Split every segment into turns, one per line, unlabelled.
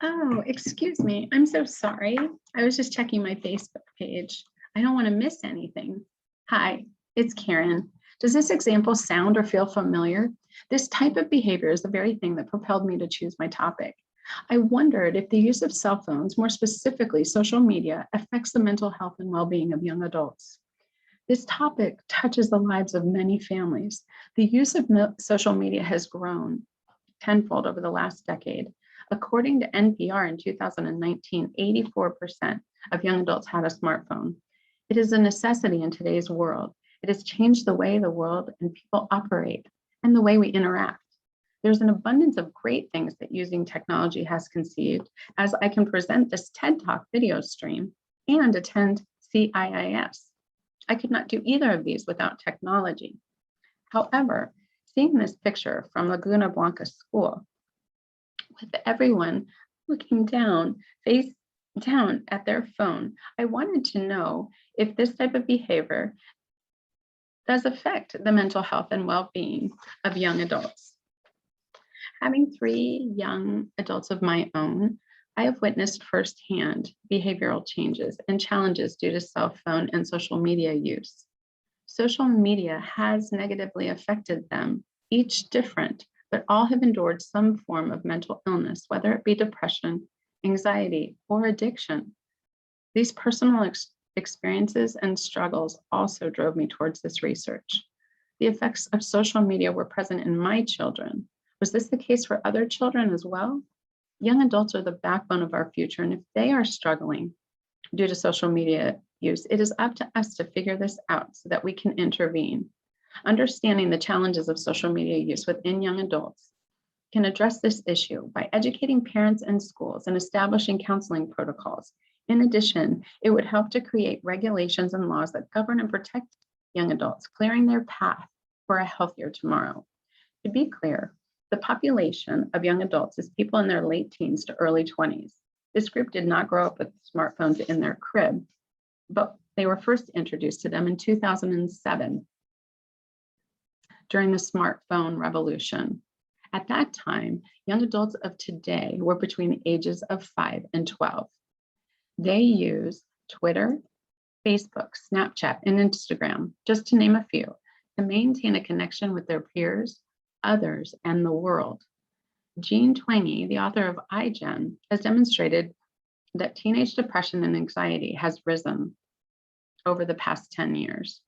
Oh, excuse me. I'm so sorry. I was just checking my Facebook page. I don't want to miss anything. Hi, it's Karen. Does this example sound or feel familiar? This type of behavior is the very thing that propelled me to choose my topic. I wondered if the use of cell phones, more specifically social media, affects the mental health and well-being of young adults. This topic touches the lives of many families. The use of social media has grown tenfold over the last decade. According to NPR in 2019, 84% of young adults had a smartphone. It is a necessity in today's world. It has changed the way the world and people operate and the way we interact. There's an abundance of great things that using technology has conceived, as I can present this TED Talk video stream and attend CIIS. I could not do either of these without technology. However, seeing this picture from Laguna Blanca School, with everyone looking down, face down at their phone, I wanted to know if this type of behavior does affect the mental health and well-being of young adults. Having 3 young adults of my own, I have witnessed firsthand behavioral changes and challenges due to cell phone and social media use. Social media has negatively affected them, each different, but all have endured some form of mental illness, whether it be depression, anxiety, or addiction. These personal experiences and struggles also drove me towards this research. The effects of social media were present in my children. Was this the case for other children as well? Young adults are the backbone of our future, and if they are struggling due to social media use, it is up to us to figure this out so that we can intervene. Understanding the challenges of social media use within young adults can address this issue by educating parents and schools and establishing counseling protocols. In addition, it would help to create regulations and laws that govern and protect young adults, clearing their path for a healthier tomorrow. To be clear, the population of young adults is people in their late teens to early 20s. This group did not grow up with smartphones in their crib, but they were first introduced to them in 2007 during the smartphone revolution. At that time, young adults of today were between the ages of 5 and 12. They use Twitter, Facebook, Snapchat, and Instagram, just to name a few, to maintain a connection with their peers, others, and the world. Jean Twenge, the author of iGen, has demonstrated that teenage depression and anxiety has risen over the past 10 years.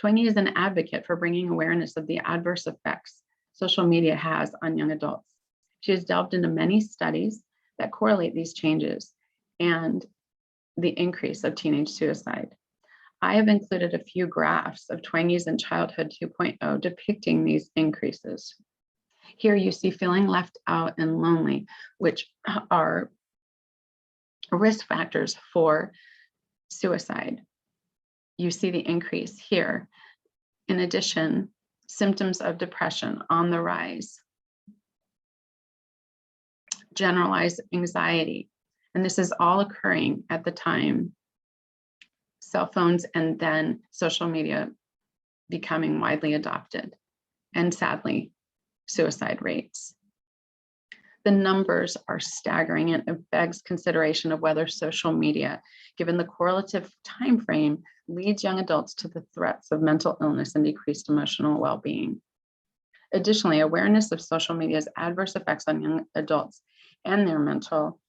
Twenge is an advocate for bringing awareness of the adverse effects social media has on young adults. She has delved into many studies that correlate these changes and the increase of teenage suicide. I have included a few graphs of Twenge's and Childhood 2.0 depicting these increases. Here you see feeling left out and lonely, which are risk factors for suicide. You see the increase here. In addition, symptoms of depression on the rise, generalized anxiety, and this is all occurring at the time cell phones and then social media becoming widely adopted, and sadly, suicide rates. The numbers are staggering, and it begs consideration of whether social media, given the correlative time frame, leads young adults to the threats of mental illness and decreased emotional well-being. Additionally, awareness of social media's adverse effects on young adults and their mental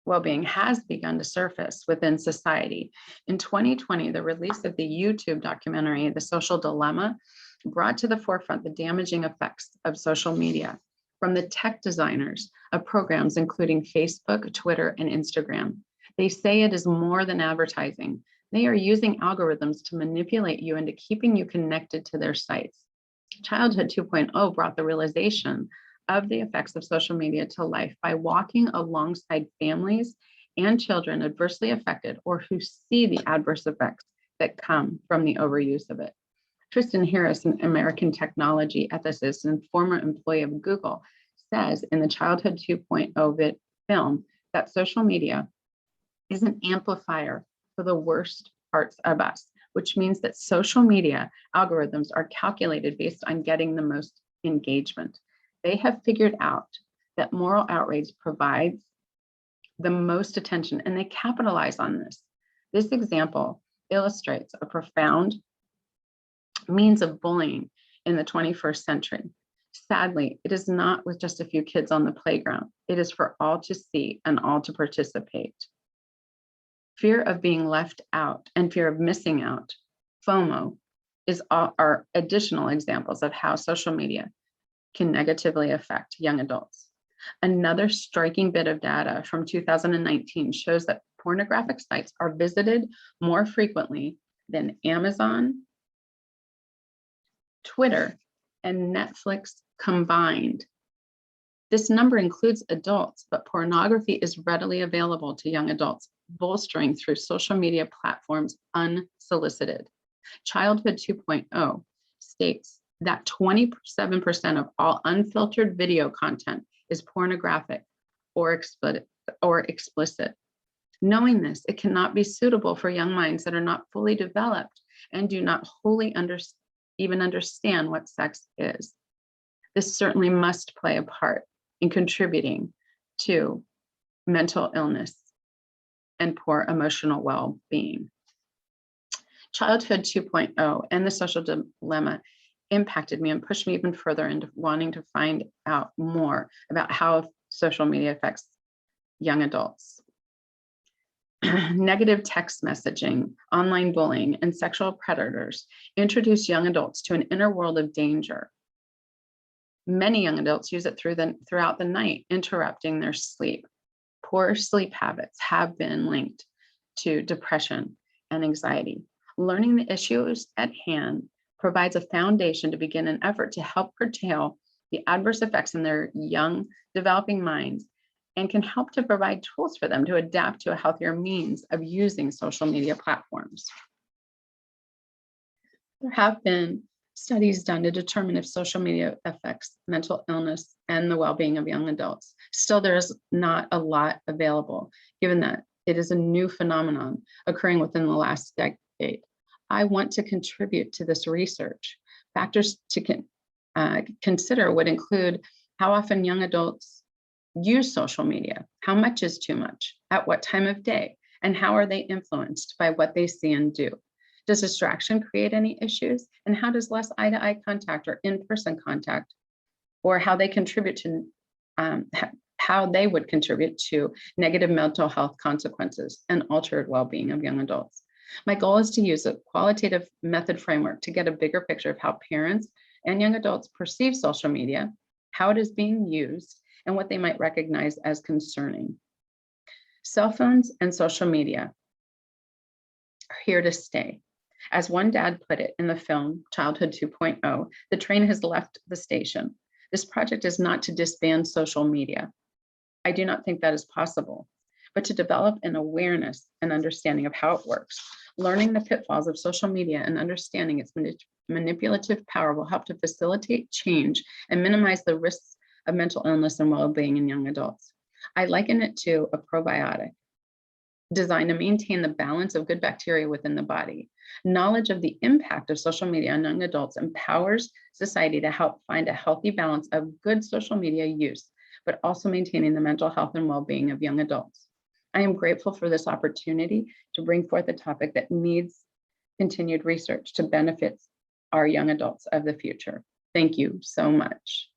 well-being has begun to surface within society. In 2020, the release of the YouTube documentary, The Social Dilemma, brought to the forefront the damaging effects of social media from the tech designers of programs including Facebook, Twitter, and Instagram. They say it is more than advertising. They are using algorithms to manipulate you into keeping you connected to their sites. Childhood 2.0 brought the realization of the effects of social media to life by walking alongside families and children adversely affected or who see the adverse effects that come from the overuse of it. Tristan Harris, an American technology ethicist and former employee of Google, says in the Childhood 2.0 film that social media is an amplifier for the worst parts of us, which means that social media algorithms are calculated based on getting the most engagement. They have figured out that moral outrage provides the most attention, and they capitalize on this. This example illustrates a profound means of bullying in the 21st century. Sadly, it is not with just a few kids on the playground. It is for all to see and all to participate. Fear of being left out and fear of missing out, FOMO, are additional examples of how social media can negatively affect young adults. Another striking bit of data from 2019 shows that pornographic sites are visited more frequently than Amazon, Twitter, and Netflix combined. This number includes adults, but pornography is readily available to young adults, bolstering through social media platforms unsolicited. Childhood 2.0 states that 27% of all unfiltered video content is pornographic or explicit. Knowing this, it cannot be suitable for young minds that are not fully developed and do not wholly even understand what sex is. This certainly must play a part in contributing to mental illness and poor emotional well-being. Childhood 2.0 and the social dilemma impacted me and pushed me even further into wanting to find out more about how social media affects young adults. Negative text messaging, online bullying, and sexual predators introduce young adults to an inner world of danger. Many young adults use it throughout the night, interrupting their sleep. Poor sleep habits have been linked to depression and anxiety. Learning the issues at hand provides a foundation to begin an effort to help curtail the adverse effects in their young, developing minds, and can help to provide tools for them to adapt to a healthier means of using social media platforms. There have been studies done to determine if social media affects mental illness and the well-being of young adults. Still, there is not a lot available, given that it is a new phenomenon occurring within the last decade. I want to contribute to this research. Factors to consider would include how often young adults use social media, how much is too much, at what time of day, and how are they influenced by what they see and do. Does distraction create any issues? And how does less eye-to-eye contact or in-person contact, or how they contribute to, how they would contribute to negative mental health consequences and altered well-being of young adults. My goal is to use a qualitative method framework to get a bigger picture of how parents and young adults perceive social media, how it is being used, and what they might recognize as concerning. Cell phones and social media are here to stay. As one dad put it in the film Childhood 2.0, the train has left the station. This project is not to disband social media. I do not think that is possible, but to develop an awareness and understanding of how it works. Learning the pitfalls of social media and understanding its manipulative power will help to facilitate change and minimize the risks of mental illness and well-being in young adults. I liken it to a probiotic designed to maintain the balance of good bacteria within the body. Knowledge of the impact of social media on young adults empowers society to help find a healthy balance of good social media use, but also maintaining the mental health and well-being of young adults. I am grateful for this opportunity to bring forth a topic that needs continued research to benefit our young adults of the future. Thank you so much.